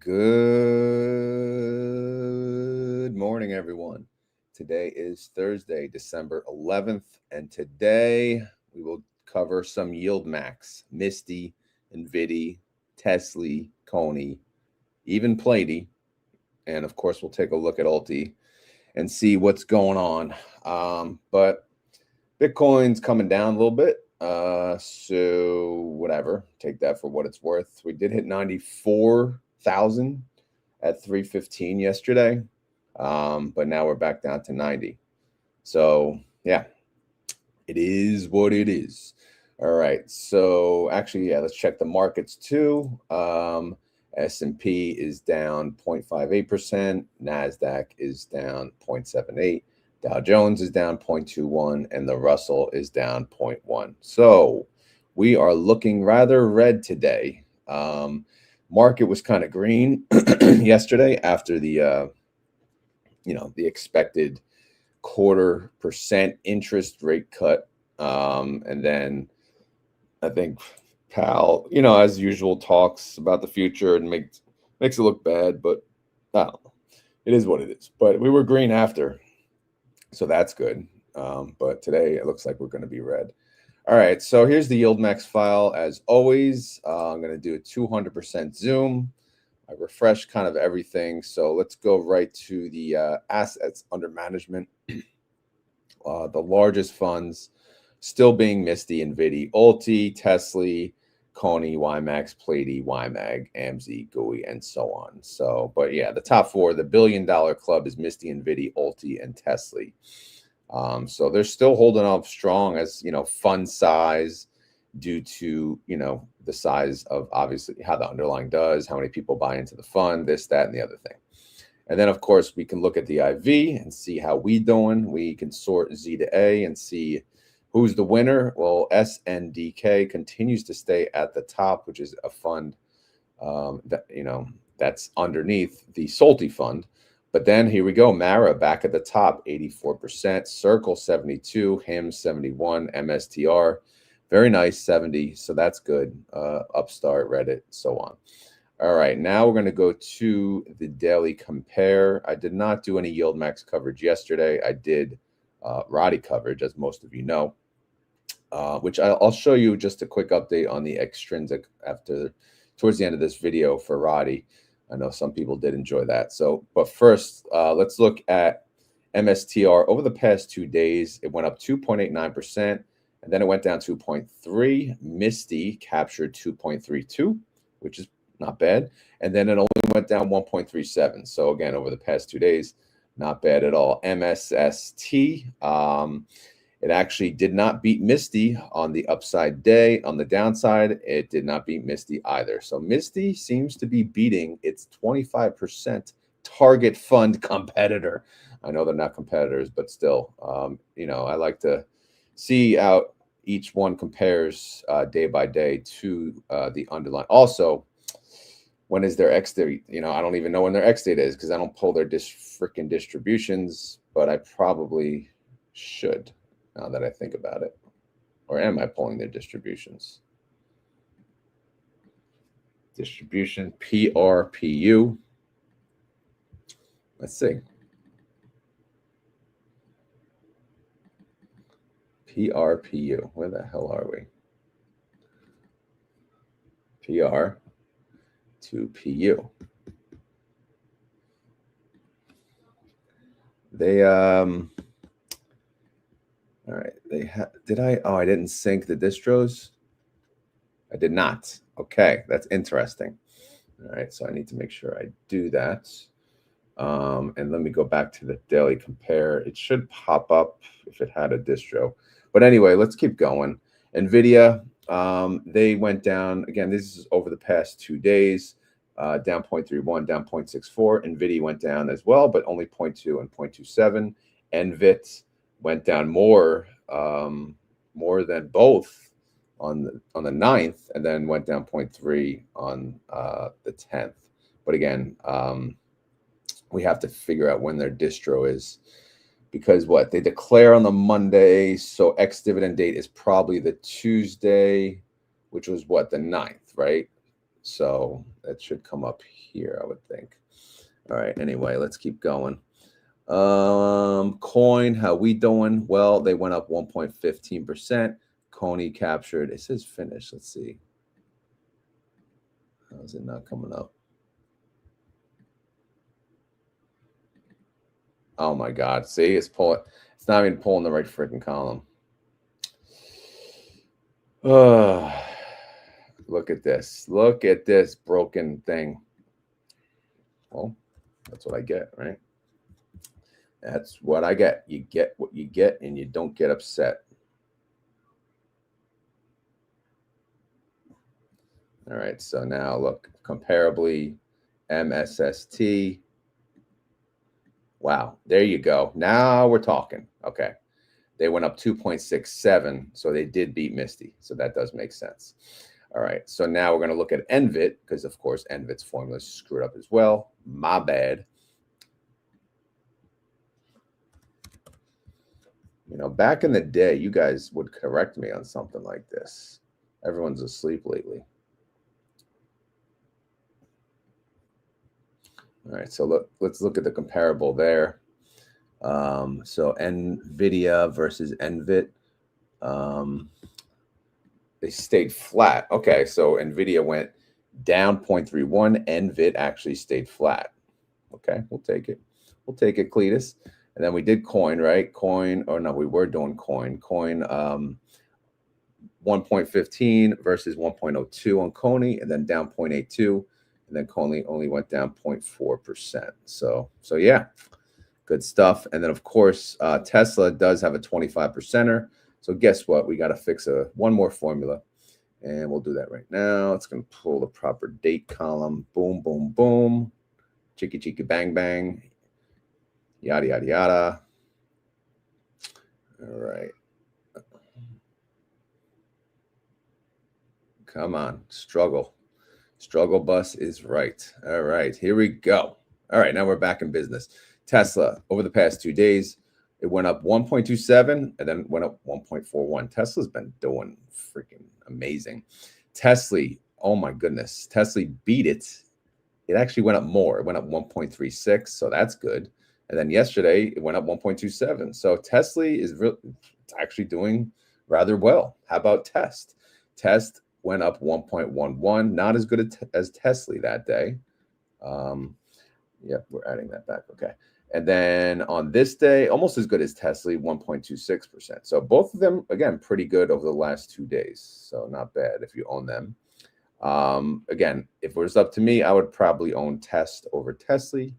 Good morning, everyone. Today is Thursday, December 11th, and today we will cover some YieldMax, MSTY, NVDY, TSLY, CONY, even PLTY, and of course we'll take a look at ULTY and see what's going on. But Bitcoin's coming down a little bit. So whatever, take that for what it's worth. We did hit 94,000 at 3:15 yesterday, but now we're back down to 90. So yeah, it is what it is. All right, so actually, yeah, let's check the markets too. S&P is down 0.58%, NASDAQ is down 0.78%, Dow Jones is down 0.21%, and the Russell is down 0.1%. So we are looking rather red today. Market was kind of green yesterday after the the expected 0.25% interest rate cut, and then I think Powell, as usual, talks about the future and makes it look bad, but I don't know. It is what it is. But we were green after, so that's good. But today it looks like we're going to be red. All right, so here's the YieldMax file. As always, I'm going to do a 200% zoom. I refresh kind of everything. So let's go right to the assets under management. The largest funds still being MSTY, NVDY, ULTY, TSLY, CONY, YieldMax, PLTY, YMAG, AMZ, GUI, and so on. So, but yeah, the top four, the $1 billion club is MSTY, NVDY, ULTY, and TSLY. So they're still holding up strong as, fund size due to, the size of obviously how the underlying does, how many people buy into the fund, this, that, and the other thing. And then, of course, we can look at the IV and see how we doing. We can sort Z to A and see who's the winner. Well, SNDK continues to stay at the top, which is a fund that's underneath the SOLTY fund. But then here we go, Mara back at the top, 84%, Circle 72, HIM 71, MSTR, very nice, 70. So that's good. Upstart, Reddit, so on. All right, now we're going to go to the daily compare. I did not do any YieldMax coverage yesterday. I did Roddy coverage, as most of you know, which I'll show you just a quick update on the extrinsic towards the end of this video for Roddy. I know some people did enjoy that. So, but first, let's look at MSTR. Over the past 2 days, it went up 2.89%, and then it went down 2.3%. MSTY captured 2.32%, which is not bad. And then it only went down 1.37%. So again, over the past 2 days, not bad at all. MSST, it actually did not beat MSTY on the upside day. On the downside, it did not beat MSTY either. So MSTY seems to be beating its 25% target fund competitor. I know they're not competitors, but still, I like to see how each one compares day by day to the underlying. Also, when is their X date? I don't even know when their X date is because I don't pull their freaking distributions, but I probably should now that I think about it. Or am I pulling their distributions? Distribution, PRPU. Let's see. PRPU. Where the hell are we? PR to PU. They all right, I didn't sync the distros. I did not. Okay, that's interesting. All right, so I need to make sure I do that. And let me go back to the daily compare. It should pop up if it had a distro. But anyway, let's keep going. NVIDIA, they went down. Again, this is over the past 2 days, down 0.31, down 0.64. NVIDIA went down as well, but only 0.2 and 0.27. NVIT went down more than both on the 9th, and then went down 0.3 on the 10th. But again, we have to figure out when their distro is, because they declare on the Monday, so ex-dividend date is probably the Tuesday, which was the 9th, right? So that should come up here, I would think. All right, anyway, let's keep going. Coin, how we doing? Well, they went up 1.15%. CONY captured, it says finish. Let's see. How is it not coming up? Oh my God. See, it's not even pulling the right freaking column. Look at this. Look at this broken thing. Well, that's what I get, right? That's what I get. You get what you get and you don't get upset. All right, so now look, comparably, MSST. Wow, there you go. Now we're talking. Okay. They went up 2.67, so they did beat MSTY. So that does make sense. All right, so now we're going to look at NVIT, because of course NVIT's formula is screwed up as well. My bad. You know, back in the day, you guys would correct me on something like this. Everyone's asleep lately. All right, so let's look at the comparable there. So NVIDIA versus NVIT. They stayed flat. Okay, so NVIDIA went down 0.31. NVIT actually stayed flat. Okay, we'll take it. We'll take it, Cletus. And then we did coin, right? Coin, or no, we were doing coin. Coin 1.15 versus 1.02 on CONY, and then down 0.82. And then CONY only went down 0.4%. So yeah, good stuff. And then, of course, Tesla does have a 25%er. So guess what? We got to fix one more formula. And we'll do that right now. It's going to pull the proper date column. Boom, boom, boom. Chicky, chicky, bang, bang. Yada, yada, yada. All right. Come on. Struggle. Struggle bus is right. All right. Here we go. All right. Now we're back in business. Tesla, over the past 2 days, it went up 1.27 and then went up 1.41. Tesla's been doing freaking amazing. TSLY, oh my goodness. TSLY beat it. It actually went up more. It went up 1.36, so that's good. And then yesterday, it went up 1.27. So TSLY is actually doing rather well. How about Test? Test went up 1.11. Not as good as TSLY that day. Yep, we're adding that back. Okay. And then on this day, almost as good as TSLY, 1.26%. So both of them, again, pretty good over the last 2 days. So not bad if you own them. Again, if it was up to me, I would probably own Test over TSLY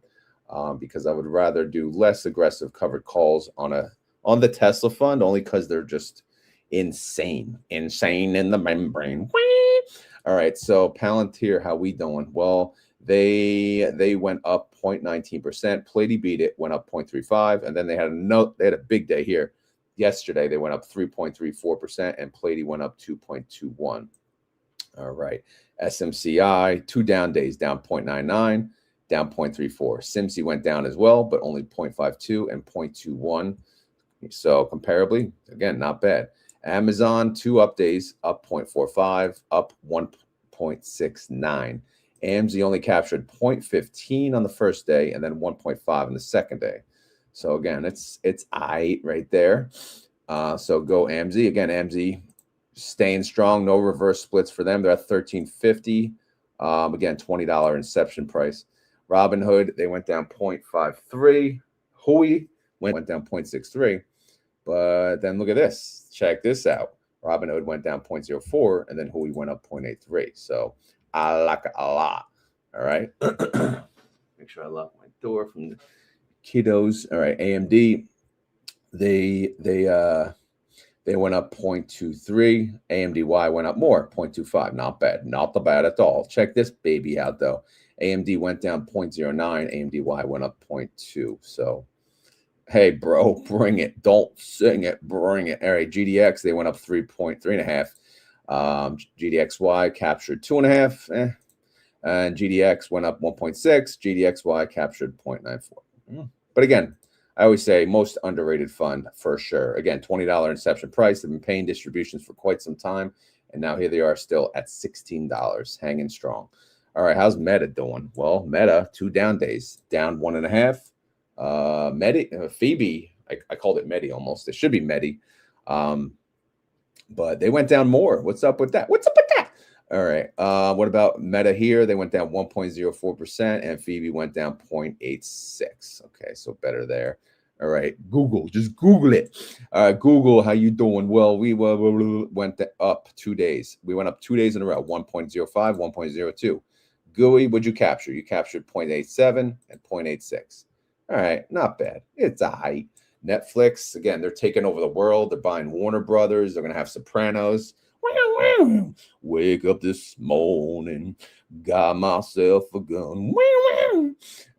because I would rather do less aggressive covered calls on the Tesla fund, only because they're just insane in the membrane. All right, so Palantir, how we doing? Well, they went up 0.19%. PLTY beat it, went up 0.35, and then they had a big day here. Yesterday, they went up 3.34%, and PLTY went up 2.21. All right. SMCI, 2 down days, down 0.99, down 0.34. SIMC went down as well, but only 0.52 and 0.21. So comparably, again, not bad. Amazon, 2 up days, up 0.45, up 1.69. AMZ only captured 0.15 on the first day and then 1.5 on the second day. So again, it's aight right there. So go AMZ. Again, AMZ staying strong, no reverse splits for them. They're at $13.50. Again, $20 inception price. Robinhood, they went down 0.53. Hui went down 0.63. But then look at this. Check this out. Robinhood went down 0.04, and then Hui went up 0.83. So I like it a lot. All right. Make sure I lock my door from the kiddos. All right. AMD, they went up 0.23. AMDY went up more, 0.25. Not bad. Not the bad at all. Check this baby out, though. AMD went down 0.09. AMDY went up 0.2. So, hey, bro, bring it. Don't sing it. Bring it. All right, GDX, they went up 3.5. GDXY captured 2.5. And GDX went up 1.6. GDXY captured 0.94. But again, I always say most underrated fund for sure. Again, $20 inception price. They've been paying distributions for quite some time. And now here they are still at $16, hanging strong. All right, how's Meta doing? Well, Meta, 2 down days, down 1.5. Phoebe, I called it Medi almost. It should be Medi. But they went down more. What's up with that? What's up with that? All right. What about Meta here? They went down 1.04%, and Phoebe went down 0.86. Okay, so better there. All right, Google, just Google it. Google, how you doing? Well, we went up 2 days. We went up 2 days in a row, 1.05, 1.02. GUI, what'd you capture? You captured 0.87 and 0.86. All right, not bad. It's a height. Netflix, again, they're taking over the world. They're buying Warner Brothers. They're going to have Sopranos. Wake up this morning, got myself a gun.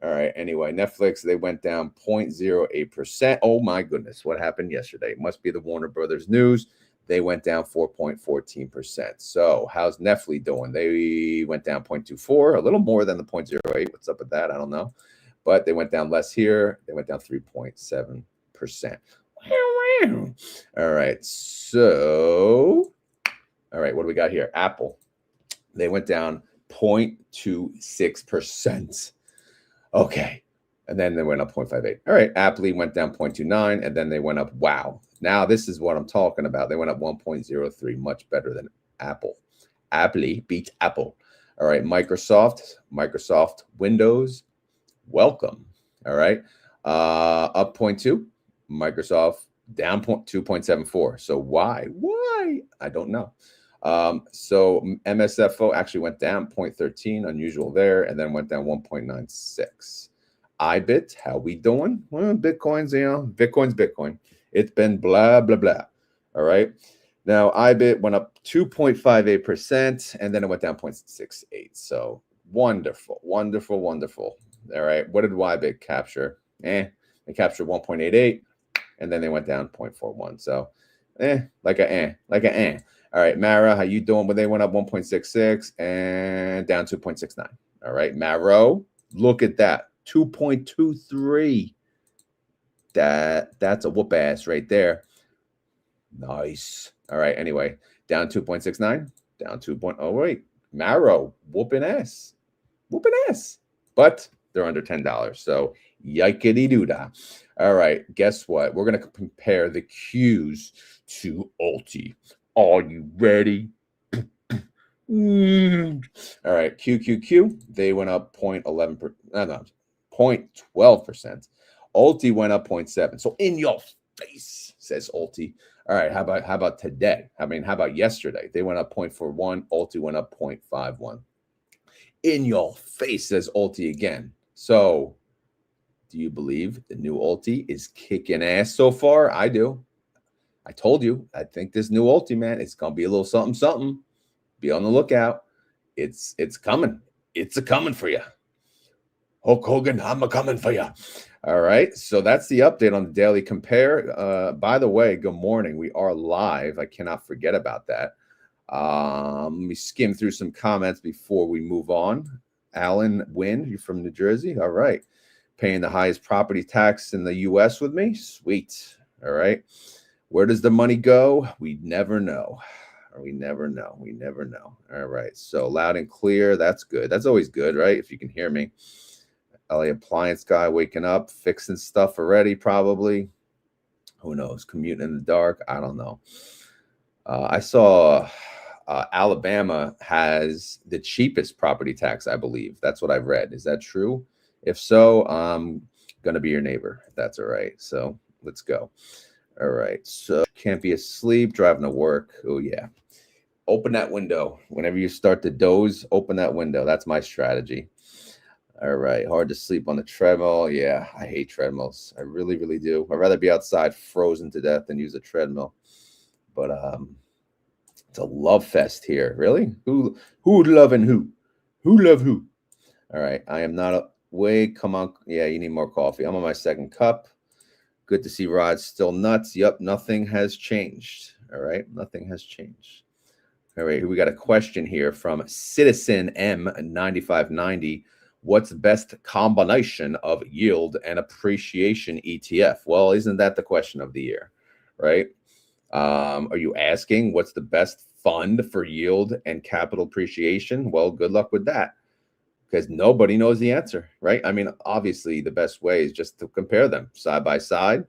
All right, anyway, Netflix, they went down 0.08%. Oh, my goodness, what happened yesterday? It must be the Warner Brothers news. They went down 4.14%. So how's Netflix doing? They went down 0.24, a little more than the 0.08. What's up with that? I don't know. But they went down less here. They went down 3.7%. All right, so, all right, what do we got here? Apple, they went down 0.26%. Okay, and then they went up 0.58. All right, Apple went down 0.29, and then they went up, wow. Now this is what I'm talking about. They went up 1.03, much better than Apple. Apple beat Apple. All right, Microsoft Windows, welcome. All right, up 0.2. Microsoft down 2.74. So why? I don't know. So MSFO actually went down 0.13, unusual there, and then went down 1.96. IBIT, how we doing? Well, Bitcoin's, Bitcoin's Bitcoin. It's been blah, blah, blah. All right. Now, IBIT went up 2.58%, and then it went down 0.68. So wonderful, wonderful, wonderful. All right. What did YBIT capture? They captured 1.88, and then they went down 0.41. So like a. All right, Mara, how you doing? Well, they went up 1.66 and down 2.69. All right, Maro, look at that, 2.23. That's a whoop ass right there. Nice. All right, anyway, down 2.69, down 2.08. Maro, whooping ass. But they're under $10. So yikety-doo-dah. All right, guess what? We're going to compare the Qs to ULTY. Are you ready? All right, QQQ, they went up 0.12%. ULTY went up 0.7. So in your face, says ULTY. All right, how about today? How about yesterday? They went up 0.41. ULTY went up 0.51. In your face, says ULTY again. So do you believe the new ULTY is kicking ass so far? I do. I told you, I think this new ULTY, man, it's going to be a little something, something. Be on the lookout. It's coming. It's a coming for you. Hulk Hogan, I'm a coming for you. All right. So that's the update on the Daily Compare. By the way, good morning. We are live. I cannot forget about that. Let me skim through some comments before we move on. Alan Wynn, you're from New Jersey. All right. Paying the highest property tax in the U.S. with me. Sweet. All right. Where does the money go? We never know. We never know. All right. So loud and clear. That's good. That's always good, right? If you can hear me. LA appliance guy waking up, fixing stuff already, probably. Who knows? Commuting in the dark. I don't know. I saw Alabama has the cheapest property tax, I believe. That's what I've read. Is that true? If so, I'm going to be your neighbor. If that's all right. So let's go. All right, so can't be asleep, driving to work. Oh, yeah. Open that window. Whenever you start to doze, open that window. That's my strategy. All right, hard to sleep on the treadmill. Yeah, I hate treadmills. I really, really do. I'd rather be outside frozen to death than use a treadmill. But it's a love fest here. Really? Who loving who? Who love who? All right, I am not awake. Come on. Yeah, you need more coffee. I'm on my second cup. Good to see Rod still nuts. Yep, nothing has changed. All right, nothing has changed. All right, we got a question here from Citizen M9590. What's the best combination of yield and appreciation ETF? Well, isn't that the question of the year, right? Are you asking what's the best fund for yield and capital appreciation, well, good luck with that, because nobody knows the answer, right? I mean, obviously, the best way is just to compare them side by side.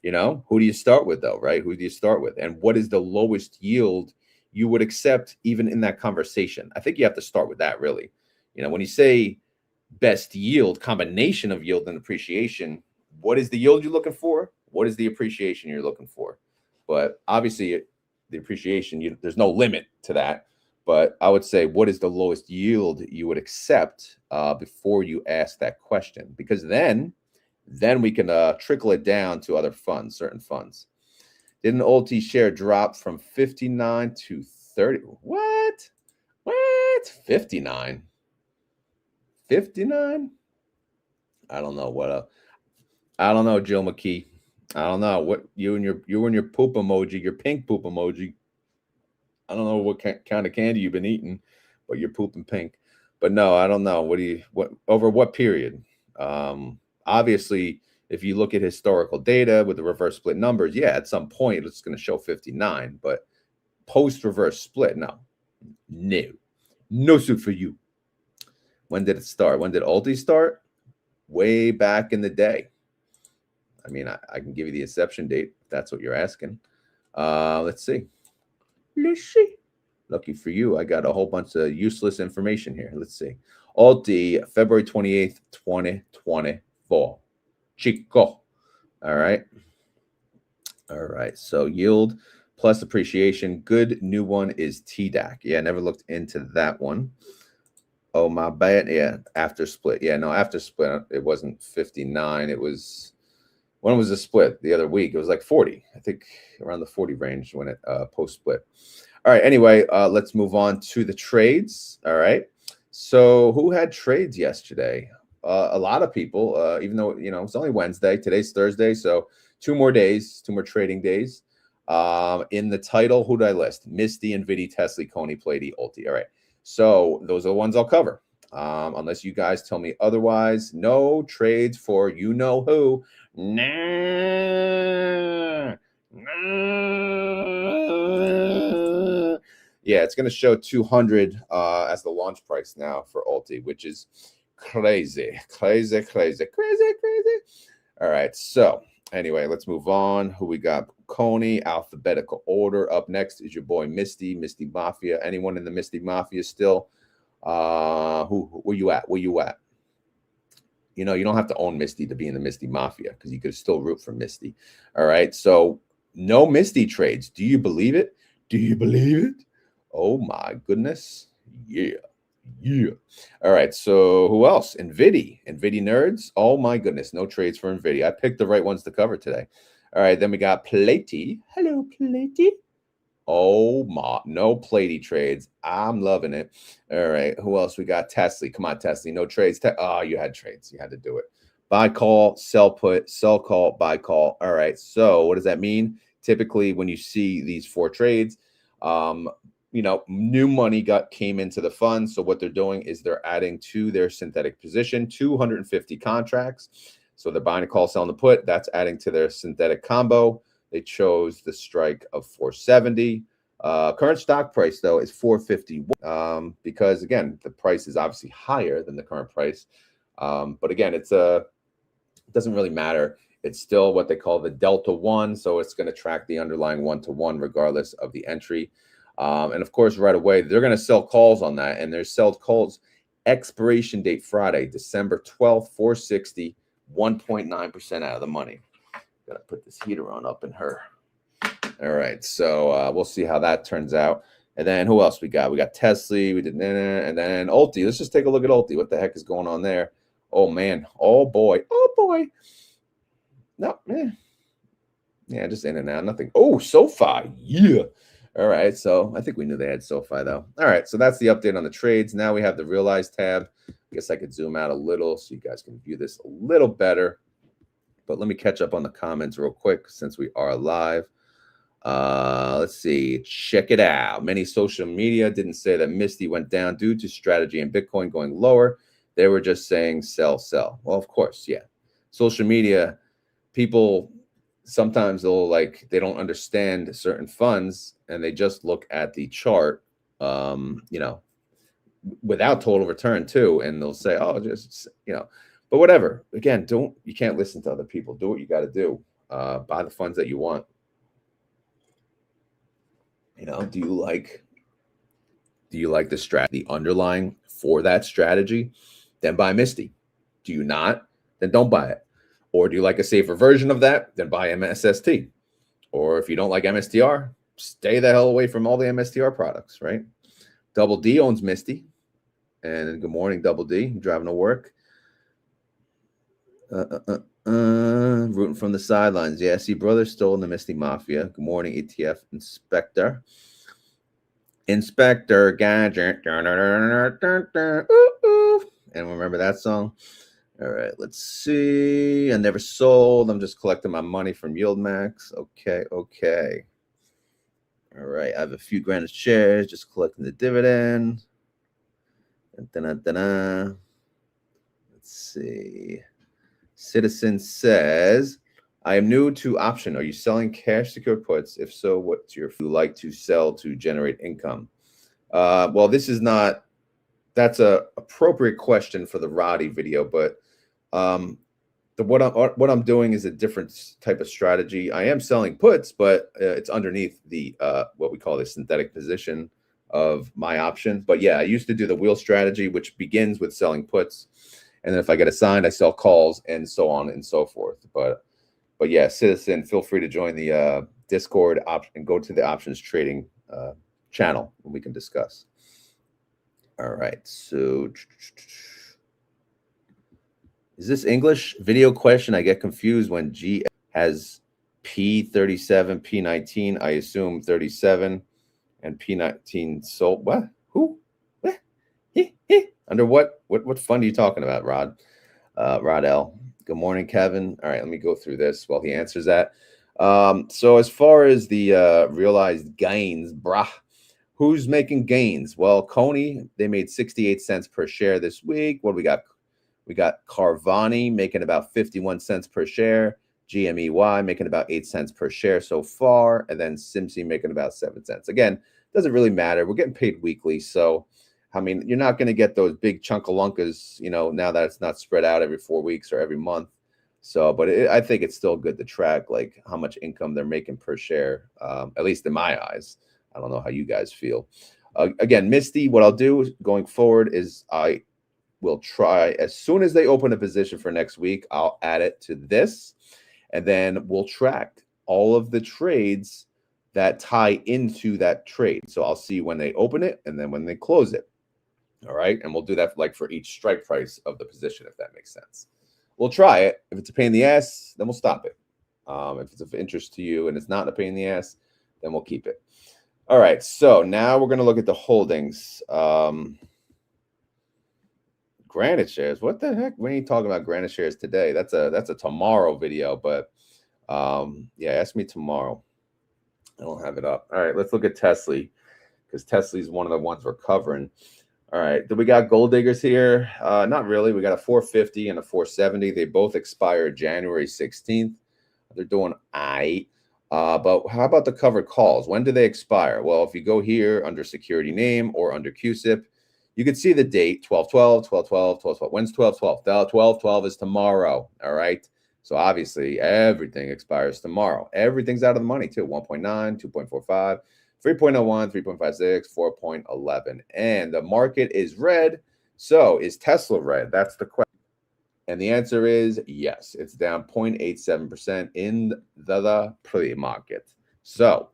Who do you start with, though, right? Who do you start with? And what is the lowest yield you would accept even in that conversation? I think you have to start with that, really. When you say best yield, combination of yield and appreciation, what is the yield you're looking for? What is the appreciation you're looking for? But obviously, the appreciation, there's no limit to that. But I would say, what is the lowest yield you would accept before you ask that question? Because then we can trickle it down to other funds, certain funds. Didn't ULTY share drop from 59 to 30? What? 59? 59? I don't know what. I don't know, Jill McKee. I don't know what you and your poop emoji, your pink poop emoji. I don't know what kind of candy you've been eating, but you're pooping pink. But no, I don't know. What over what period? Obviously, if you look at historical data with the reverse split numbers, yeah, at some point it's going to show 59. But post reverse split, no suit for you. When did it start? When did ULTY start? Way back in the day. I mean, I can give you the inception date if that's what you're asking. Let's see. Lucky for you, I got a whole bunch of useless information here. Let's see. ULTY, February 28th, 2024. Chico. All right. So yield plus appreciation. Good new one is TDAC. Yeah, I never looked into that one. Oh, my bad. Yeah, after split. Yeah, no, after split, it wasn't 59. It was, when was the split? The other week. It was like 40. I think around the 40 range when it post-split. All right, anyway, let's move on to the trades. All right. So who had trades yesterday? A lot of people, even though, it's only Wednesday. Today's Thursday, so 2 more days, 2 more trading days. In the title, who did I list? MSTY, NVDY, TSLY, CONY, PLTY, ULTY. All right. So those are the ones I'll cover. Unless you guys tell me otherwise, no trades for you-know-who. Nah. Yeah, it's going to show 200 as the launch price now for ULTY, which is crazy. All right, so anyway, let's move on. Who we got? CONY, alphabetical order. Up next is your boy MSTY Mafia. Anyone in the MSTY Mafia still? Where you at? You don't have to own MSTY to be in the MSTY Mafia, because you could still root for MSTY. All right, so no MSTY trades. Do you believe it? Oh my goodness. Yeah. All right, so who else? NVDY nerds. Oh my goodness, no trades for NVDY. I picked the right ones to cover today. All right, then we got PLTY. Hello, PLTY. Oh my, no PLTY trades. I'm loving it. All right, who else we got? TSLY. Come on, TSLY. No trades. You had trades. You had to do it. Buy call, sell put, sell call, buy call. All right, so what does that mean? Typically, when you see these 4 trades, new money came into the fund. So what they're doing is they're adding to their synthetic position 250 contracts. So they're buying a call, selling the put. That's adding to their synthetic combo. They chose the strike of 470. Current stock price, though, is 451 because, again, the price is obviously higher than the current price. But again, it doesn't really matter. It's still what they call the Delta 1. So it's going to track the underlying 1-to-1 regardless of the entry. And of course, right away, they're going to sell calls on that. And there's sell calls expiration date Friday, December 12th, 460, 1.9% out of the money. Got to put this heater on up in her. All right. So we'll see how that turns out. And then who else we got? We got TSLY. We did, and then ULTY. Let's just take a look at ULTY. What the heck is going on there? Oh, man. Oh, boy. No, man. Yeah, just in and out. Nothing. Oh, SoFi. Yeah. All right, so I think we knew they had SoFi, though. All right, so that's the update on the trades. Now we have the Realize tab. I guess I could zoom out a little so you guys can view this a little better. But let me catch up on the comments real quick since we are live. Let's see. Check it out. Many social media didn't say that MSTY went down due to strategy and Bitcoin going lower. They were just saying sell, sell. Well, of course, yeah. Social media, people sometimes they don't understand certain funds and they just look at the chart, without total return too, and they'll say, oh, just, but whatever. Again, you can't listen to other people. Do what you got to do. Buy the funds that you want. Do you like the strategy, the underlying for that strategy? Then buy MSTY. Do you not? Then don't buy it. Or do you like a safer version of that? Then buy MSST. Or if you don't like MSTR, stay the hell away from all the MSTR products, right? Double D owns MSTY. And good morning, Double D. I'm driving to work. Rooting from the sidelines. Yeah, see, brother still in the MSTY Mafia. Good morning, ETF Inspector. Inspector Gadget. And remember that song? All right, let's see. I never sold. I'm just collecting my money from YieldMax. Okay. All right, I have a few grand of shares, just collecting the dividend. Let's see. Citizen says, I am new to option. Are you selling cash secured puts? If so, what's your fee like to sell to generate income? Well, that's a appropriate question for the Roddy video, but what I'm doing is a different type of strategy. I am selling puts, but it's underneath the what we call the synthetic position of my option. But yeah, I used to do the wheel strategy, which begins with selling puts, and then if I get assigned, I sell calls, and so on and so forth. But yeah, Citizen, feel free to join the Discord and go to the options trading channel, and we can discuss. All right, so is this English? Video question. I get confused when G has P37, P19. I assume 37 and P19 sold. What? Who? What? Under what fund are you talking about, Rod? Rod L. Good morning, Kevin. All right, let me go through this while he answers that. So as far as the realized gains, who's making gains? Well, CONY, they made 68 cents per share this week. What do we got? We got Carvani making about 51 cents per share. GMEY making about 8 cents per share so far. And then Simsi making about 7 cents. Again, doesn't really matter. We're getting paid weekly. So, I mean, you're not going to get those big chunkalunkas, now that it's not spread out every 4 weeks or every month. So, but I think it's still good to track like how much income they're making per share, at least in my eyes. I don't know how you guys feel. Again, MSTY, what I'll do going forward is I will try, as soon as they open a position for next week, I'll add it to this, and then we'll track all of the trades that tie into that trade. So I'll see when they open it and then when they close it. All right. And we'll do that like for each strike price of the position, if that makes sense. We'll try it. If it's a pain in the ass, then we'll stop it. If it's of interest to you and it's not a pain in the ass, then we'll keep it. All right. So now we're going to look at the holdings. Granite shares. What the heck? We ain't talking about granite shares today. That's a tomorrow video, but yeah, ask me tomorrow. I don't have it up. All right, let's look at TSLY, because TSLY is one of the ones we're covering. All right, do we got gold diggers here? Not really. We got a 450 and a 470. They both expire January 16th. They're doing aight. But how about the covered calls? When do they expire? Well, if you go here under security name or under QSIP, you can see the date, 12/12, 12/12, 12/12. When's 12/12? 12/12 is tomorrow, all right? So obviously, everything expires tomorrow. Everything's out of the money, too. 1.9, 2.45, 3.01, 3.56, 4.11. And the market is red. So is Tesla red? That's the question. And the answer is yes. It's down 0.87% in the pre-market. So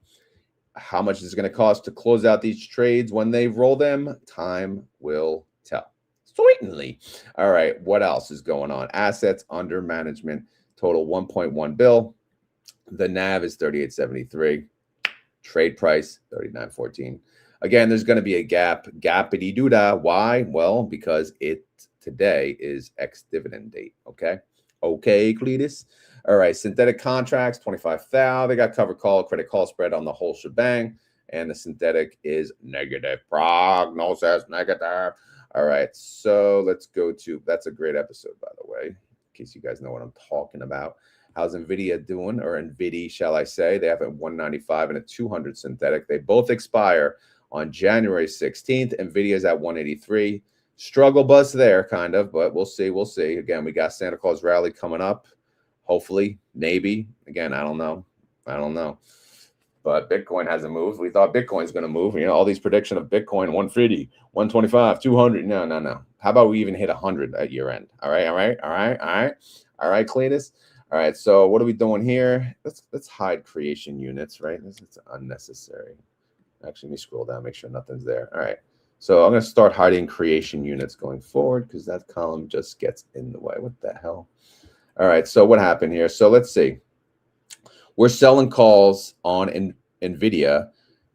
how much is it going to cost to close out these trades when they roll them? Time will tell. Certainly. All right. What else is going on? Assets under management total 1.1 bill. The NAV is 38.73. Trade price 39.14. Again, there's going to be a gap. Gappity doodah. Why? Well, because today is ex-dividend date. Okay. Okay, Cletus. All right, synthetic contracts, 25,000. They got covered call, credit call spread on the whole shebang. And the synthetic is negative. Prognosis negative. All right, so let's go to, that's a great episode, by the way, in case you guys know what I'm talking about. How's NVIDIA doing, or NVIDY, shall I say? They have a 195 and a 200 synthetic. They both expire on January 16th. NVIDIA is at 183. Struggle bus there, kind of, but we'll see. We'll see. Again, we got Santa Claus rally coming up. Hopefully, maybe. Again, I don't know. I don't know. But Bitcoin hasn't moved. We thought Bitcoin's going to move. You know, all these predictions of Bitcoin, 150, 125, 200. No, no, no. How about we even hit 100 at year end? All right, all right, all right, all right. All right, Cletus. All right, so what are we doing here? Let's hide creation units, right? This is unnecessary. Actually, let me scroll down, make sure nothing's there. All right, so I'm going to start hiding creation units going forward because that column just gets in the way. What the hell? All right, so what happened here? So let's see. We're selling calls on NVIDIA,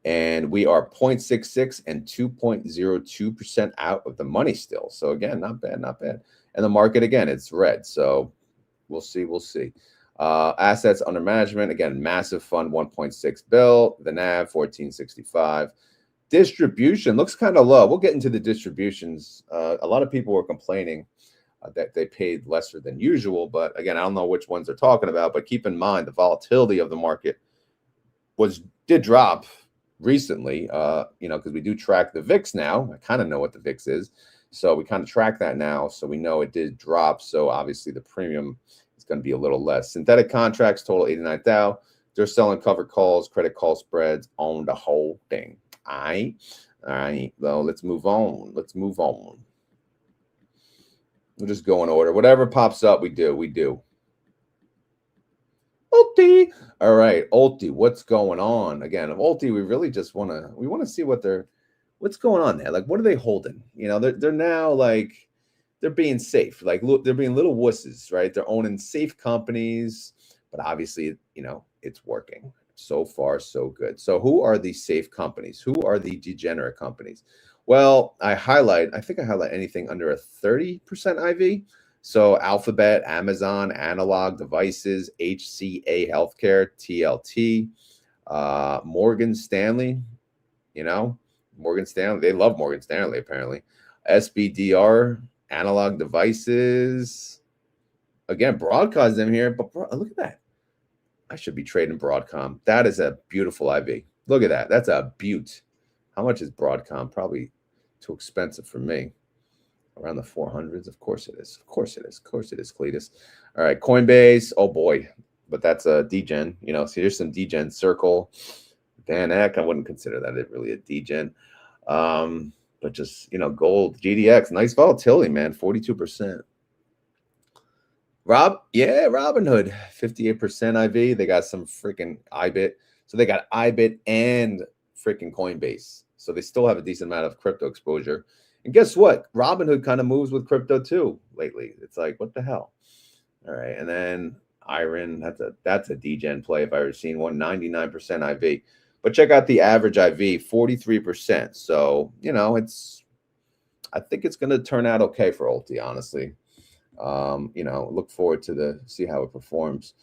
and we are 0.66 and 2.02% out of the money still. So again, not bad, not bad. And the market, again, it's red. So we'll see, we'll see. Assets under management, again, massive fund, 1.6 bill. The NAV, 1465. Distribution looks kind of low. We'll get into the distributions. A lot of people were complaining that they paid lesser than usual. But again, I don't know which ones they're talking about. But keep in mind, the volatility of the market did drop recently, you know, because we do track the VIX now. I kind of know what the VIX is. So we kind of track that now. So we know it did drop. So obviously the premium is going to be a little less. Synthetic contracts, total 89,000. They're selling covered calls, credit call spreads on the whole thing. All right. All right. Well, let's move on. Let's move on. We'll just go in order. Whatever pops up, we do. We do. ULTY. All right, ULTY. What's going on? Again, of ULTY, we really just want to see what's going on there. Like, what are they holding? You know, they're now like they're being safe. Like, look, they're being little wusses, right? They're owning safe companies, but obviously, you know, it's working. So far, so good. So who are these safe companies? Who are the degenerate companies? Well, I think I highlight anything under a 30% IV. So Alphabet, Amazon, Analog Devices, HCA Healthcare, TLT, Morgan Stanley, you know, Morgan Stanley. They love Morgan Stanley, apparently. SBDR, Analog Devices. Again, Broadcom's in here, but look at that. I should be trading Broadcom. That is a beautiful IV. Look at that. That's a beaut. How much is Broadcom? Probably too expensive for me. Around the 400s. Of course it is. Of course it is. Of course it is, Cletus. All right, Coinbase. Oh, boy. But that's a degen. You know, so here's some degen. Circle. Van Eck. I wouldn't consider that really a degen. But just, you know, gold. GDX. Nice volatility, man. 42%. Robinhood, 58% IV. They got some freaking IBIT. So they got IBIT and freaking Coinbase. So they still have a decent amount of crypto exposure. And guess what? Robinhood kind of moves with crypto too lately. It's like, what the hell? All right. And then Iron, that's a degen play if I've ever seen one, 99% IV. But check out the average IV, 43%. So, you know, I think it's going to turn out okay for ULTY, honestly. You know, look forward to see how it performs.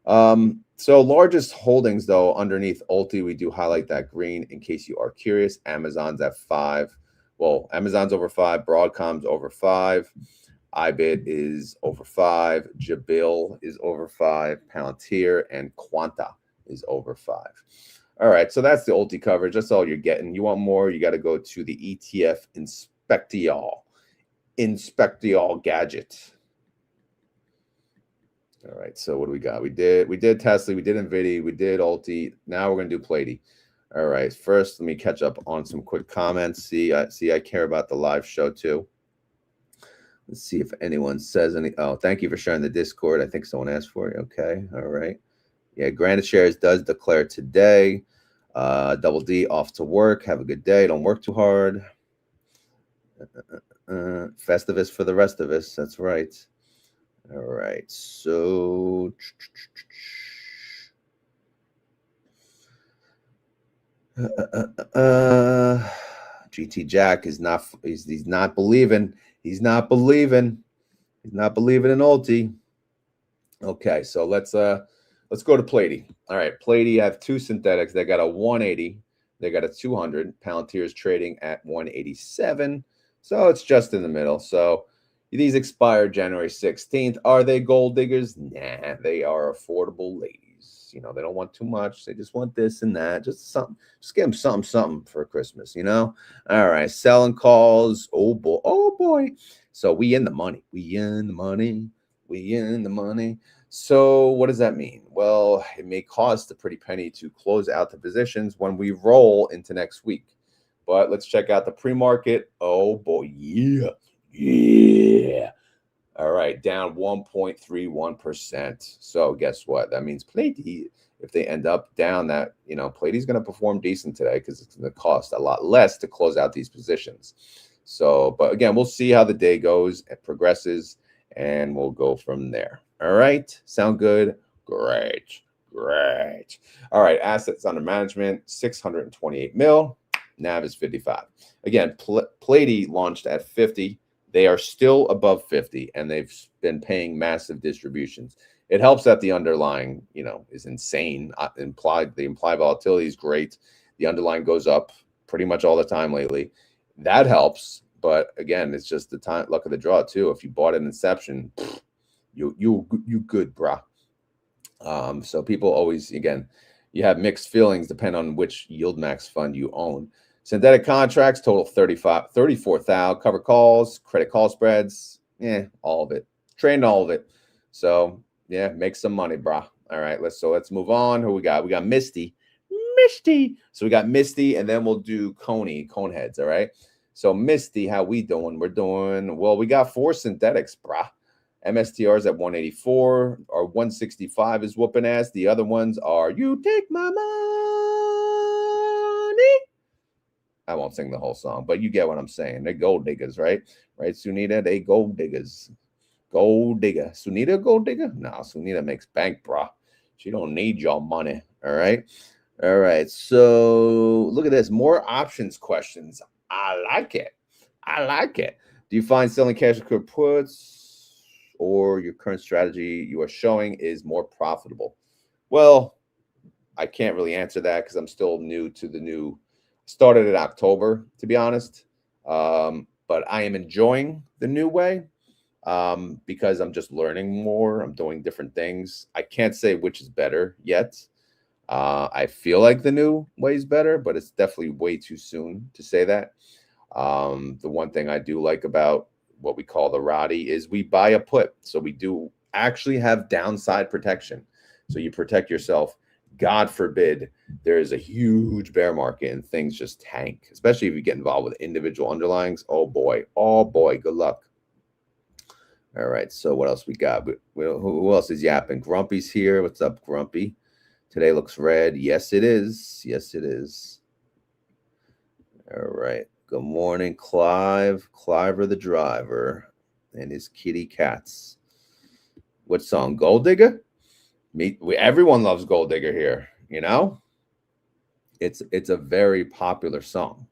So largest holdings though, underneath ULTY, we do highlight that green in case you are curious. Amazon's at 5. Well, Amazon's over 5, Broadcom's over 5, IBIT is over 5, Jabil is over 5, Palantir and Quanta is over 5. All right, so that's the ULTY coverage. That's all you're getting. You want more, you got to go to the ETF Inspectial gadget. All right, so what do we got? We did TSLY, we did NVDY, we did ULTY. Now we're going to do PLTY. All right, first let me catch up on some quick comments. See, I care about the live show too. Let's see if anyone says any. Oh, thank you for sharing the Discord. I think someone asked for it. Okay, all right. Yeah, granted shares does declare today. Double D off to work. Have a good day. Don't work too hard. Festivus for the rest of us. That's right. All right, so GT Jack is not he's not believing. He's not believing in ULTY. Okay, so let's go to PLTY. All right, PLTY, I have two synthetics. They got a 180, they got a 200. Palantir is trading at 187, so it's just in the middle. So These expire January 16th. Are they gold diggers? Nah, they are affordable ladies. You know, they don't want too much. They just want this and that. Just something. Just give them something for Christmas, you know? All right. Selling calls. Oh, boy. Oh, boy. So we in the money. We in the money. We in the money. So what does that mean? Well, it may cost a pretty penny to close out the positions when we roll into next week. But let's check out the pre-market. Oh, boy. Yeah. Yeah. All right, down 1.31%. So guess what? That means PLTY, if they end up down that, you know, PLTY is going to perform decent today because it's going to cost a lot less to close out these positions. So, but again, we'll see how the day goes and progresses, and we'll go from there. All right, sound good? Great, great. All right, assets under management, 628 mil. NAV is 55. Again, PLTY launched at 50. They are still above 50, and they've been paying massive distributions. It helps that the underlying, you know, is insane. The implied volatility is great. The underlying goes up pretty much all the time lately. That helps, but again, it's just the time luck of the draw too. If you bought at inception, you good, brah. So people always, again, you have mixed feelings depending on which YieldMax fund you own. Synthetic contracts total 34,000. Cover calls, credit call spreads, all of it. Trading all of it. So yeah, make some money, brah. All right, let's move on. Who we got? We got MSTY. So we got MSTY, and then we'll do CONY, cone heads. All right. So MSTY, how we doing? We're doing well. We got 4 synthetics, brah. MSTR is at 184 or 165 is whooping ass. The other ones are you take my money. I won't sing the whole song, but you get what I'm saying. They're gold diggers, right? Right, Sunita? They gold diggers. Gold digger. Sunita gold digger? No, Sunita makes bank, bro. She don't need your money. All right. All right. So look at this. More options questions. I like it. I like it. Do you find selling cash liquid puts or your current strategy you are showing is more profitable? Well, I can't really answer that because I'm still new to the new. Started in October, to be honest. But I am enjoying the new way because I'm just learning more. I'm doing different things. I can't say which is better yet. I feel like the new way is better, but it's definitely way too soon to say that. The one thing I do like about what we call the Roddy is we buy a put. So we do actually have downside protection. So you protect yourself. God forbid there is a huge bear market and things just tank, especially if you get involved with individual underlyings. Oh boy, good luck. All right, so what else we got? Who else is yapping? Grumpy's here. What's up, Grumpy? Today looks red. Yes, it is. Yes, it is. All right. Good morning, Clive. Cliver the driver and his kitty cats. What song? Gold Digger? Everyone loves Gold Digger here, you know? It's a very popular song.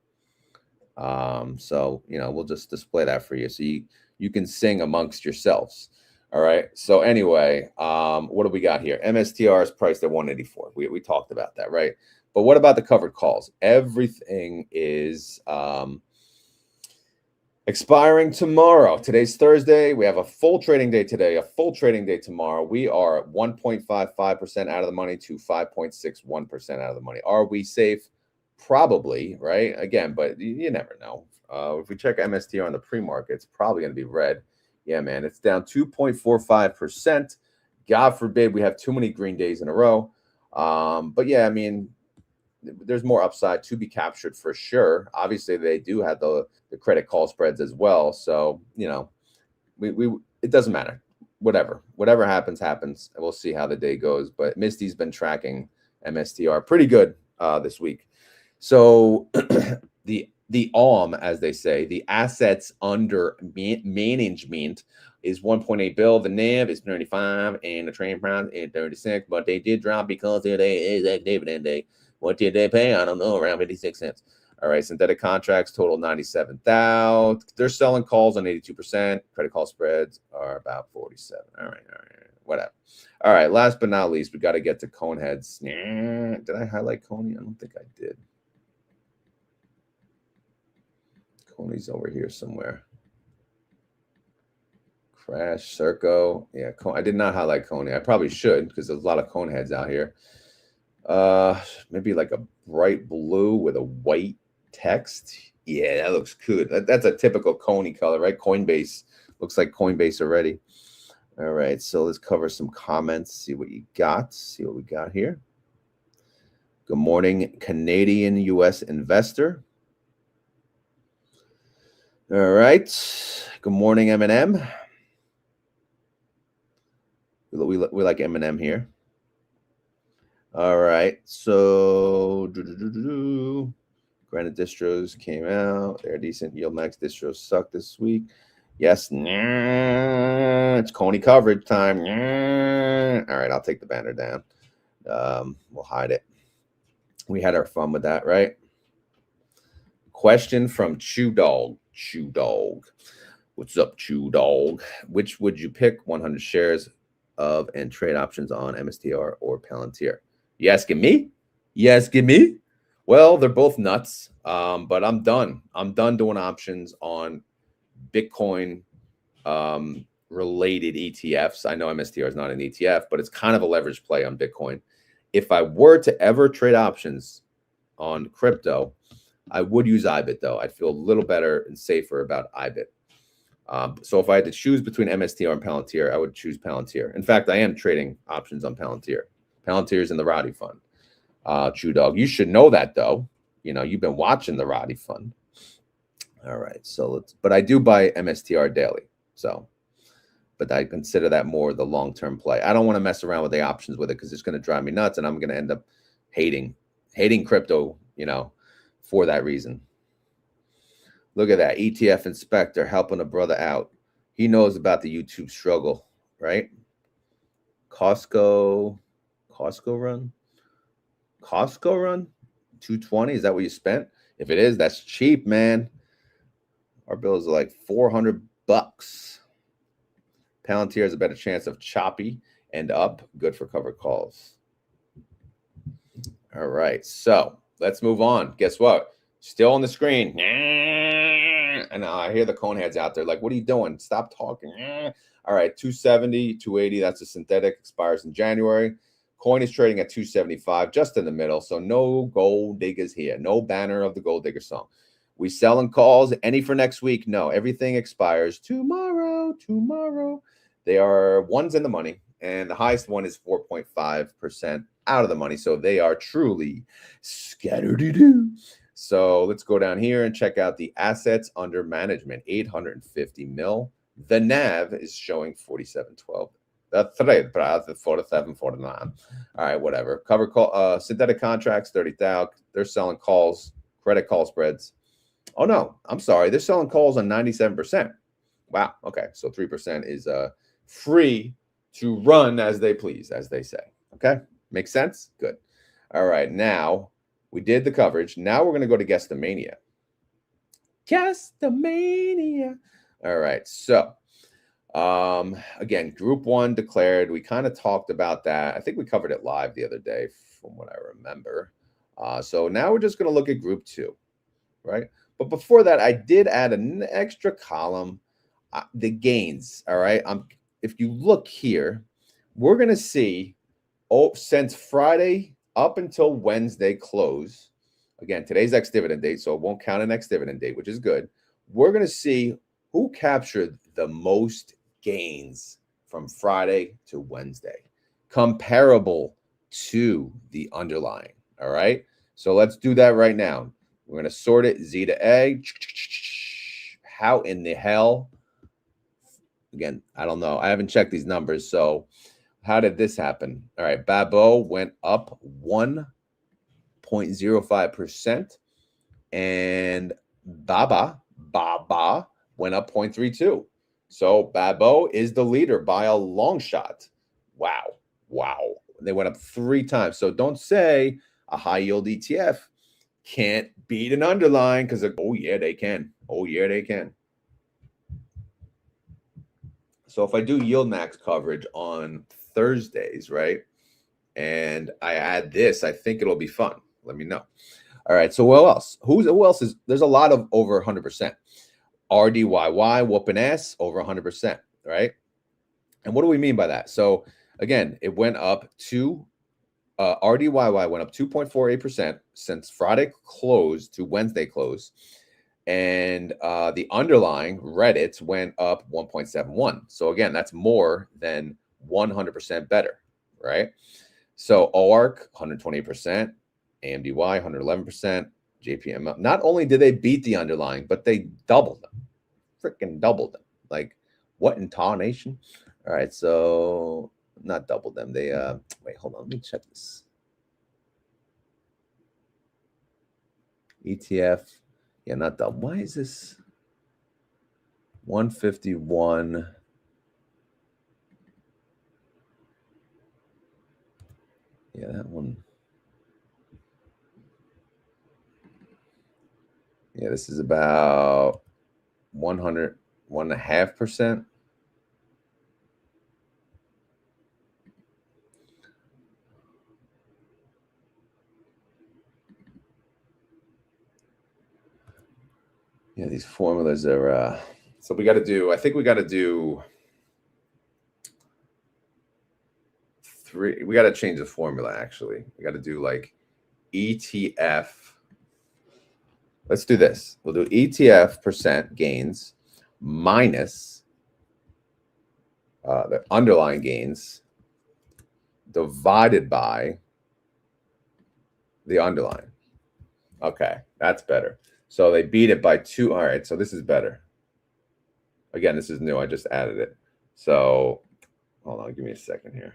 So, you know, we'll just display that for you so you can sing amongst yourselves. All right. So anyway, what do we got here? MSTR is priced at 184. We talked about that, right? But what about the covered calls? Everything is expiring tomorrow. Today's Thursday. We have a full trading day today, a full trading day tomorrow. We are 1.55% out of the money to 5.61% out of the money. Are we safe? Probably, right? Again, but you never know. If we check MSTR on the pre-market, it's probably going to be red. Yeah, man, it's down 2.45%. God forbid we have too many green days in a row. But yeah, I mean, there's more upside to be captured for sure. Obviously, they do have the credit call spreads as well. So, you know, we it doesn't matter. Whatever happens, happens. And we'll see how the day goes. But Misty's been tracking MSTR pretty good this week. So the AUM, as they say, the assets under management is 1.8 bill. The NAV is 35 and the trade price is 36, but they did drop because today is a dividend day. What did they pay? I don't know, around 56 cents. All right, synthetic contracts total 97,000. They're selling calls on 82%. Credit call spreads are about 47. All right, whatever. All right, last but not least, we got to get to cone heads. Did I highlight CONY? I don't think I did. CONY's over here somewhere. Crash, Circo. Yeah, I did not highlight CONY. I probably should because there's a lot of cone heads out here. Maybe like a bright blue with a white text. Yeah, that looks good. That's a typical CONY color, right? Coinbase. Looks like Coinbase already. All right, so let's cover some comments, see what you got, see what we got here. Good morning, Canadian U.S. investor. All right, good morning, M&M. We like M&M here. All right, so Granite distros came out. They're decent. YieldMax distros suck this week. Yes, it's CONY coverage time. All right, I'll take the banner down. We'll hide it. We had our fun with that, right? Question from Chew Dog. Chew Dog. What's up, Chew Dog? Which would you pick? 100 shares of and trade options on MSTR or Palantir? You asking me? You asking me? Well, they're both nuts, but I'm done. I'm done doing options on Bitcoin related ETFs. I know MSTR is not an ETF, but it's kind of a leverage play on Bitcoin. If I were to ever trade options on crypto, I would use IBIT though. I'd feel a little better and safer about IBIT. So if I had to choose between MSTR and Palantir, I would choose Palantir. In fact, I am trading options on Palantir. Palantir is in the Roddy fund. Chew Dog, you should know that though. You know, you've been watching the Roddy fund. All right, so but I do buy MSTR daily. So, but I consider that more the long-term play. I don't want to mess around with the options with it because it's going to drive me nuts, and I'm going to end up hating crypto, you know, for that reason. Look at that ETF inspector helping a brother out. He knows about the YouTube struggle, right? Costco run, 220. Is that what you spent? If it is, that's cheap, man. Our bills are like $400. Palantir has a better chance of choppy and up. Good for covered calls. All right, so let's move on. Guess what? Still on the screen. And I hear the cone heads out there like, what are you doing? Stop talking. All right, 270, 280. That's a synthetic. Expires in January. Coin is trading at 275, just in the middle. So no gold diggers here. No banner of the gold digger song. We selling calls. Any for next week? No. Everything expires tomorrow. They are ones in the money, and the highest one is 4.5% out of the money. So they are truly scattered-doo. So let's go down here and check out the assets under management, 850 mil. The NAV is showing 4712. The trade price is 4749. All right, whatever. Cover call, synthetic contracts, 30,000. They're selling calls, credit call spreads. Oh no, I'm sorry. They're selling calls on 97%. Wow. Okay, so 3% is free to run as they please, as they say. Okay, makes sense. Good. All right, now we did the coverage. Now we're going to go to Guestamania. All right, so again, group one declared. We kind of talked about that. I think we covered it live the other day from what I remember. So now we're just going to look at group two, right? But before that, I did add an extra column, the gains. All right, if you look here, we're going to see, since Friday up until Wednesday close, again, today's ex-dividend date, so it won't count an ex-dividend date, which is good. We're going to see who captured the most gains from Friday to Wednesday, comparable to the underlying. All right, so let's do that right now. We're going to sort it Z to A. How in the hell? Again, I don't know. I haven't checked these numbers. So how did this happen? All right. Babo went up 1.05%. And Baba went up 0.32. So Babo is the leader by a long shot. Wow. They went up 3 times. So don't say a high yield ETF can't beat an underlying because, oh yeah, they can. So if I do YieldMax coverage on Thursdays, right, and I add this, I think it'll be fun. Let me know. All right, so who else? Who else is? There's a lot of over 100%. RDYY, whooping ass, over 100%. right? And what do we mean by that? So again, it went up to RDYY went up 2.48% since Friday close to Wednesday close. And the underlying Reddit went up 1.71. So again, that's more than 100% better, right? So OARC 128%, AMDY 111%, JPM. Not only did they beat the underlying, but they doubled them, freaking doubled them. Like what in tarnation? All right, so not doubled them. They wait, hold on, let me check this. ETF, yeah, not double. Why is this 151? Yeah, that one. Yeah, this is about 101.5%. Yeah, these formulas are so we got to do, I think we got to do three. We got to change the formula actually. We got to do like ETF. Let's do this. We'll do ETF percent gains minus the underlying gains divided by the underlying. Okay, that's better. So they beat it by 2. All right, so this is better. Again, this is new. I just added it. So hold on, give me a second here.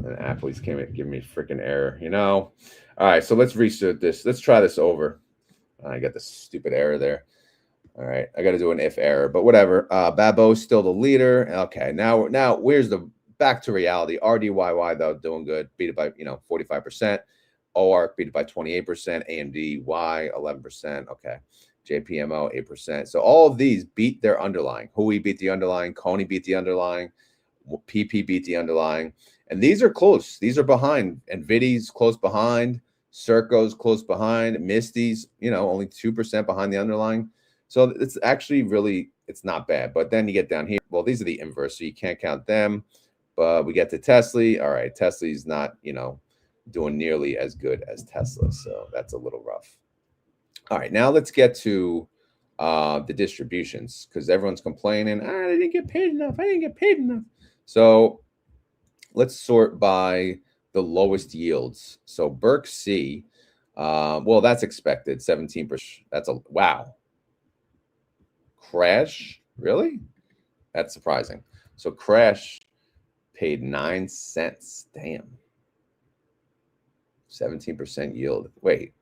And Apple's came in, give me a freaking error, you know. All right, so let's restart this. Let's try this over. I got this stupid error there. All right, I got to do an if error, but whatever. Babo's still the leader. Okay, now where's the back to reality? RDYY though doing good, beat it by 45%. OARC beat it by 28%. AMDY 11%. Okay, JPMO 8%. So all of these beat their underlying. Hui beat the underlying. CONY beat the underlying. PP beat the underlying. And these are close. These are behind. NVDY's close behind. Circo's close behind. MSTY's, only 2% behind the underlying. So it's actually really, it's not bad. But then you get down here. Well, these are the inverse, so you can't count them. But we get to TSLY. All right, TSLY's not, doing nearly as good as Tesla. So that's a little rough. All right, now let's get to the distributions because everyone's complaining. I didn't get paid enough. I didn't get paid enough. So let's sort by the lowest yields. So Berk C, well, that's expected, 17%. That's a wow. Crash, really? That's surprising. So Crash paid 9 cents. Damn. 17% yield. Wait.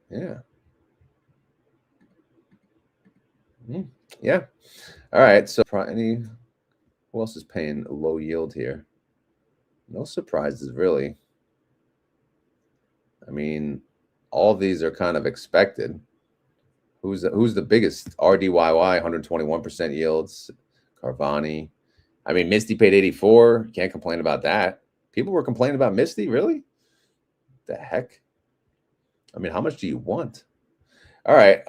Yeah. Yeah. All right. So who else is paying a low yield here? No surprises, really. I mean, all of these are kind of expected. Who's the biggest? RDYY, 121% yields. Carvani. I mean, Misty paid 84. Can't complain about that. People were complaining about Misty, really? The heck? I mean, how much do you want? All right.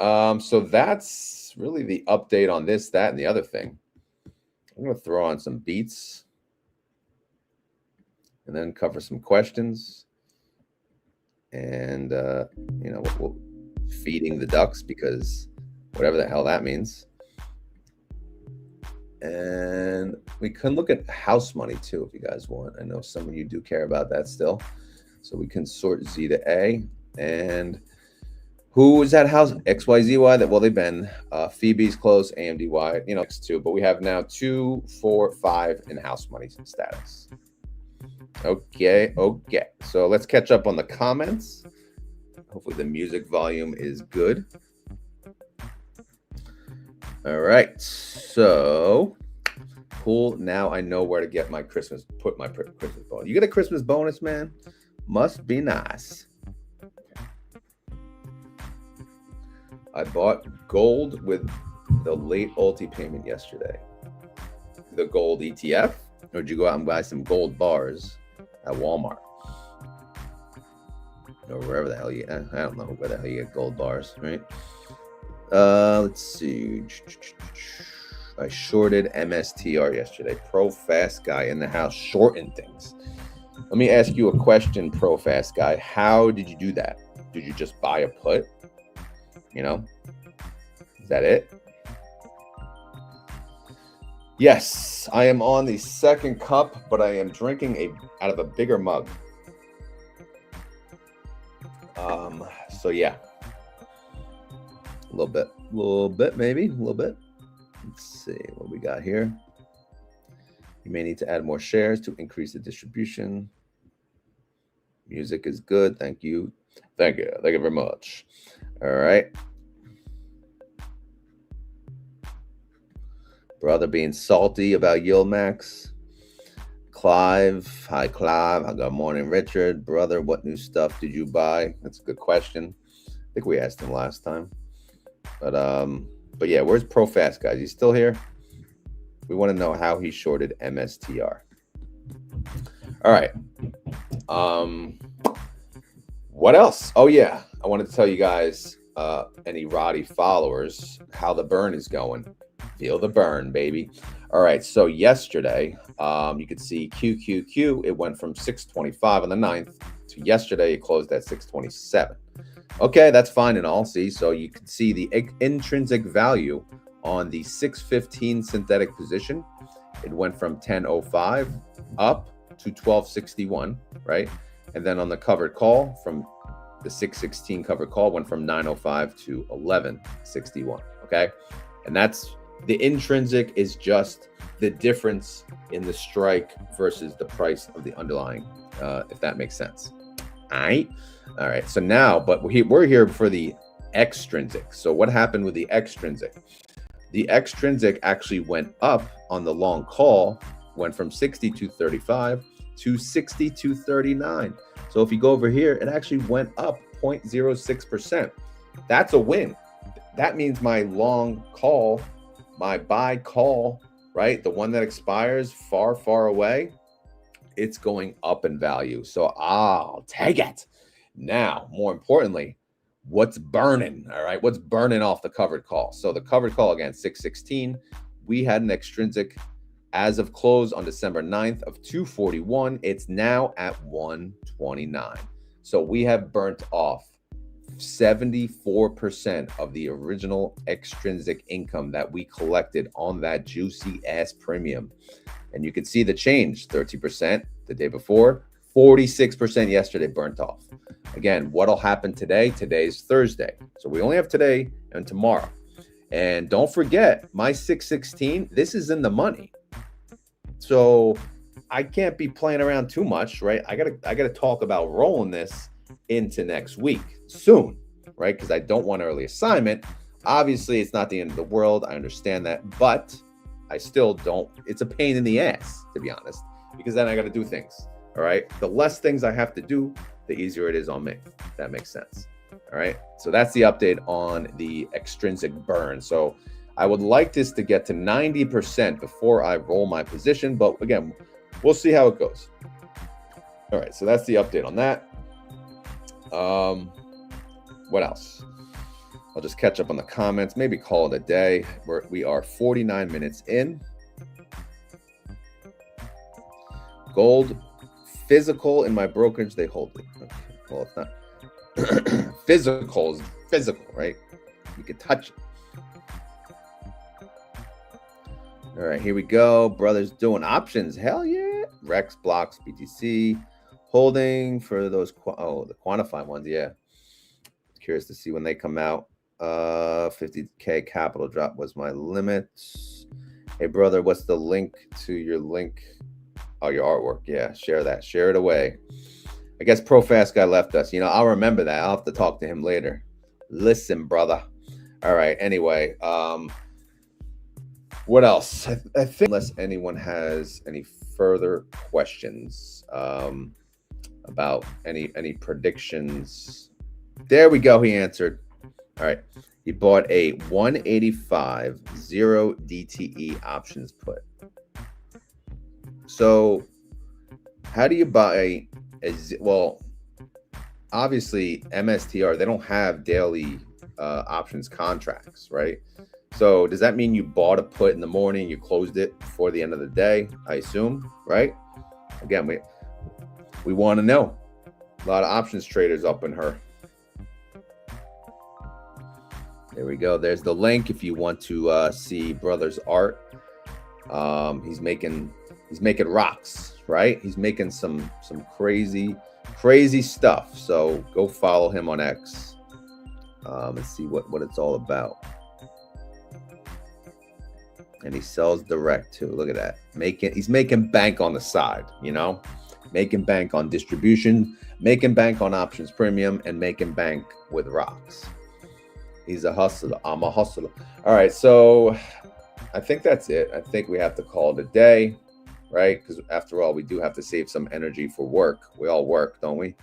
So that's really the update on this, that, and the other thing. I'm going to throw on some beats and then cover some questions. And, we'll feeding the ducks because whatever the hell that means. And we can look at house money too if you guys want. I know some of you do care about that still. So we can sort Z to A. And who is that house? XYZY. That, well, they've been Phoebe's close, AMDY, X2. But we have now 2, 4, 5 in house money status. Okay. So let's catch up on the comments. Hopefully the music volume is good. All right. So cool. Now I know where to get my Christmas bonus. You get a Christmas bonus, man? Must be nice. I bought gold with the late ULTY payment yesterday. The gold ETF. Or did you go out and buy some gold bars at Walmart? Or wherever the hell you, I don't know where the hell you get gold bars, right? Let's see. I shorted MSTR yesterday. Pro Fast Guy in the house, shorting things. Let me ask you a question, Pro Fast Guy. How did you do that? Did you just buy a put? You know, is that it? Yes, I am on the second cup, but I am drinking out of a bigger mug. So yeah, a little bit, maybe a little bit. Let's see what we got here. You may need to add more shares to increase the distribution. Music is good. Thank you. Thank you very much. All right. Brother being salty about YieldMax. Clive, hi Clive. Good morning, Richard. Brother, what new stuff did you buy? That's a good question. I think we asked him last time. But yeah, where's Pro Fast Guys? He's still here. We want to know how he shorted MSTR. All right. What else? Oh yeah, I wanted to tell you guys, any Roddy followers, how the burn is going. Feel the burn, baby. All right, so yesterday, you could see QQQ, it went from 625 on the 9th to yesterday, it closed at 627. Okay, that's fine and all. See, so you can see the intrinsic value on the 615 synthetic position. It went from 1005 up to 1261, right? And then on the covered call, from the 616 covered call, went from 905 to 1161, okay? And that's the intrinsic is just the difference in the strike versus the price of the underlying, if that makes sense. All right. So now, but we're here for the extrinsic. So what happened with the extrinsic? The extrinsic actually went up on the long call, went from 62.35 to 62.39. So if you go over here, it actually went up 0.06%. That's a win. That means my long call, my buy call, right? The one that expires far, far away, it's going up in value. So I'll take it. Now, more importantly, what's burning? All right, what's burning off the covered call? So the covered call, again, 616, we had an extrinsic as of close on December 9th of 241. It's now at 129. So we have burnt off 74% of the original extrinsic income that we collected on that juicy ass premium. And you can see the change, 30% the day before, 46% yesterday burnt off. Again, what'll happen today? Today's Thursday. So we only have today and tomorrow. And don't forget, my 616, this is in the money. So I can't be playing around too much, right? I gotta talk about rolling this into next week soon, right? Because I don't want early assignment. Obviously, it's not the end of the world. I understand that, but I still don't. It's a pain in the ass, to be honest, because then I got to do things. All right. The less things I have to do, the easier it is on me. If that makes sense. All right. So that's the update on the extrinsic burn. So I would like this to get to 90% before I roll my position. But again, we'll see how it goes. All right. So that's the update on that. What else? I'll just catch up on the comments, maybe call it a day. We are 49 minutes in. Gold, physical in my brokerage, they hold it. Okay. Well, it's not. Physical is physical, right? You can touch it. All right, here we go. Brothers doing options. Hell yeah. Rex, blocks, BTC. Holding for those, the quantify ones, yeah. Curious to see when they come out. 50K capital drop was my limit. Hey, brother, what's the link to your link? Oh, your artwork. Yeah, share that. Share it away. I guess Pro Fast Guy left us. You know, I'll remember that. I'll have to talk to him later. Listen, brother. All right, anyway. What else? I think unless anyone has any further questions about any predictions. There we go. He answered. All right. He bought a 185 0 DTE options put. So how do you buy well, obviously MSTR, they don't have daily options contracts, right? So does that mean you bought a put in the morning, you closed it before the end of the day, I assume, right? Again, we want to know. A lot of options traders up in her. There we go. There's the link if you want to see brother's art. He's making rocks, right? He's making some crazy stuff. So go follow him on X and see what it's all about. And he sells direct too. Look at that. He's making bank on the side, you know, making bank on distribution, making bank on options premium, and making bank with rocks. He's a hustler. I'm a hustler. All right, so I think that's it. I think we have to call it a day, right? Because after all, we do have to save some energy for work. We all work, don't we?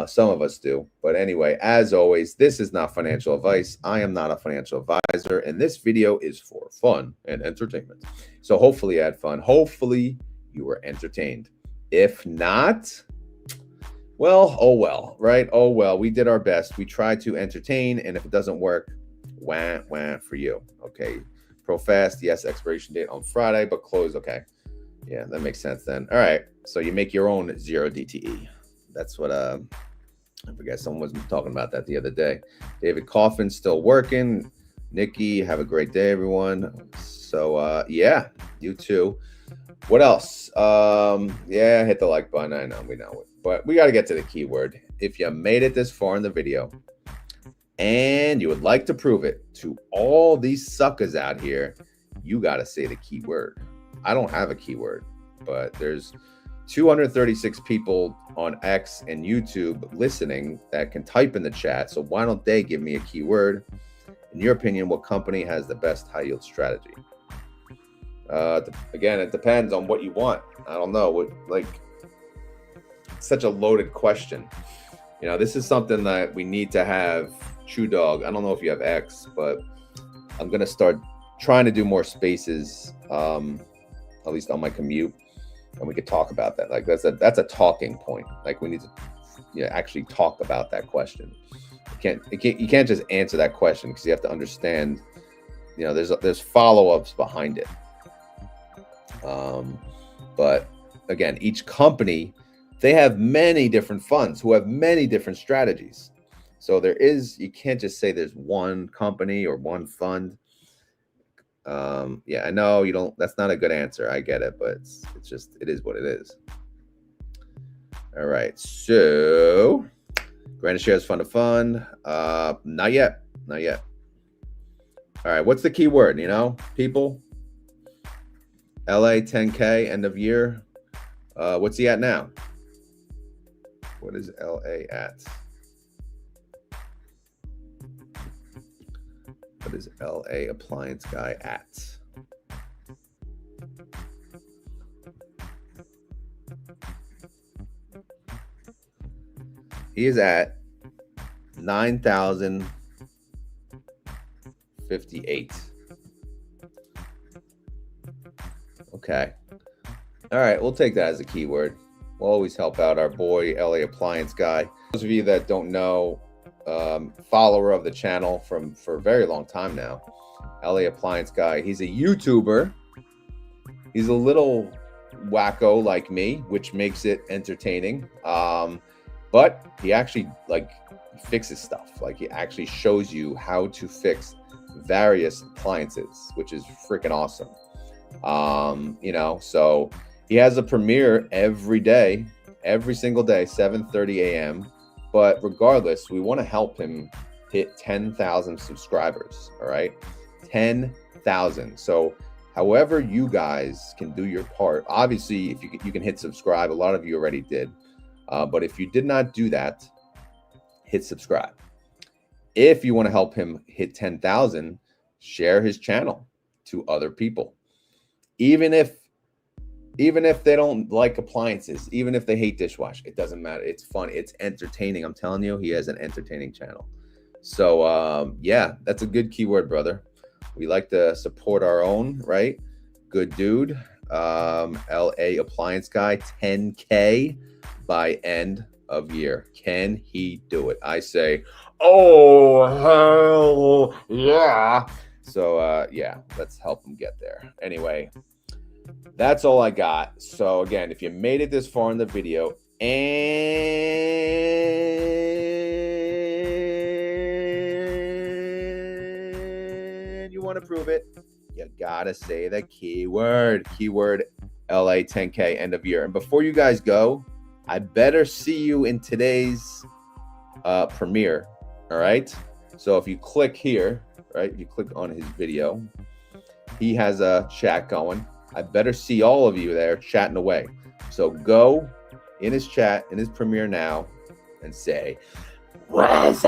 Some of us do. But anyway, as always, this is not financial advice. I am not a financial advisor, and this video is for fun and entertainment. So hopefully you had fun. Hopefully you were entertained. If not, well, oh well, right? Oh well, we did our best. We tried to entertain, and if it doesn't work, wah for you. Okay. Profast, yes, expiration date on Friday, but close. Okay. Yeah, that makes sense then. All right. So you make your own 0 DTE. That's what I forget. Someone was talking about that the other day. David Coffin still working. Nikki, have a great day, everyone. So yeah, you too. What else? Yeah, hit the like button. I know, we know it. But we got to get to the keyword. If you made it this far in the video and you would like to prove it to all these suckers out here, you got to say the keyword. I don't have a keyword, but there's 236 people on X and YouTube listening that can type in the chat. So why don't they give me a keyword? In your opinion, what company has the best high yield strategy? Again, it depends on what you want. I don't know. Such a loaded question. You know, this is something that we need to have. True Dog, I don't know if you have X, but I'm going to start trying to do more spaces, at least on my commute. And we could talk about that. Like that's a talking point. Like we need to actually talk about that question. You can't just answer that question, because you have to understand, there's follow-ups behind it. But again, each company, they have many different funds who have many different strategies. So you can't just say there's one company or one fund. Yeah, I know that's not a good answer. I get it, but it is what it is. All right. So granted shares fund of fund. Not yet. All right. What's the keyword? People, LA 10K end of year. What's he at now? What is LA at? What is LA appliance guy at? He is at 9,058. Okay. All right, we'll take that as a keyword. We'll always help out our boy LA appliance guy. Those of you that don't know, follower of the channel for a very long time now, LA appliance guy. He's a YouTuber. He's a little wacko like me, which makes it entertaining. But he actually fixes stuff. Like he actually shows you how to fix various appliances, which is freaking awesome. So he has a premiere every day, every single day, 7:30 a.m. But regardless, we want to help him hit 10,000 subscribers. All right, 10,000. So however you guys can do your part. Obviously, if you can hit subscribe. A lot of you already did. But if you did not do that, hit subscribe. If you want to help him hit 10,000, share his channel to other people. Even if they don't like appliances, even if they hate dishwash, it doesn't matter. It's fun. It's entertaining. I'm telling you, he has an entertaining channel. So yeah, that's a good keyword, brother. We like to support our own, right? Good dude. LA appliance guy, 10K by end of year. Can he do it? I say, oh, hell yeah. So, yeah, let's help him get there. Anyway, that's all I got. So, again, if you made it this far in the video and you want to prove it, you gotta say the keyword LA 10K end of year. And before you guys go, I better see you in today's premiere. All right, so if you click here, right, if you click on his video, he has a chat going. I better see all of you there chatting away. So go in his chat, in his premiere now, and say, "What's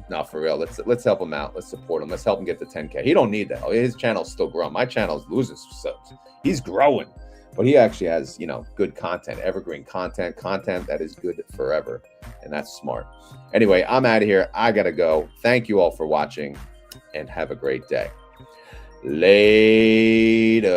No, for real. Let's help him out. Let's support him. Let's help him get to 10K. He don't need that. His channel's still growing. My channel's losing subs. He's growing, but he actually has, you know, good content, evergreen content that is good forever, and that's smart. Anyway, I'm out of here. I gotta go. Thank you all for watching, and have a great day. Later.